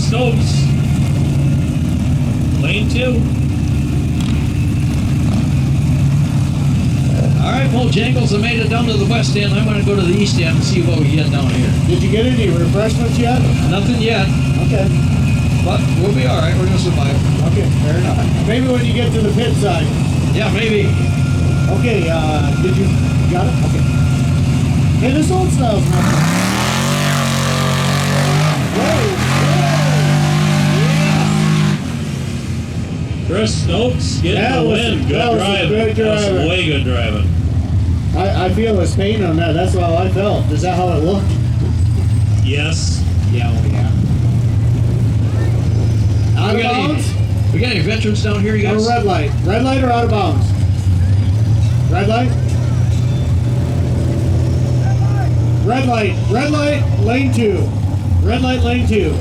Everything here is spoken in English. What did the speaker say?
Stokes. Lane 2. All right, Bojangles, I made it down to the west end. I'm going to go to the east end and see what we get down here. Did you get any refreshments yet? Nothing yet, Okay. but we'll be all right. We're going to survive. Okay, fair enough. Maybe when you get to the pit side. Yeah, maybe. Okay, did you got it? Okay. Hey, this old style's not bad. Chris Stokes getting That the was- win. Good that was a driving. good That was driving. way good driving. I feel his pain on that. That's how I felt. Is that how it looked? Yes. Yeah, oh yeah. Out of We got any- bounds? We got any veterans down here, you Or guys? red light? Red light or out of bounds? Red light? Red light. Red light, lane 2. Red light, lane 2.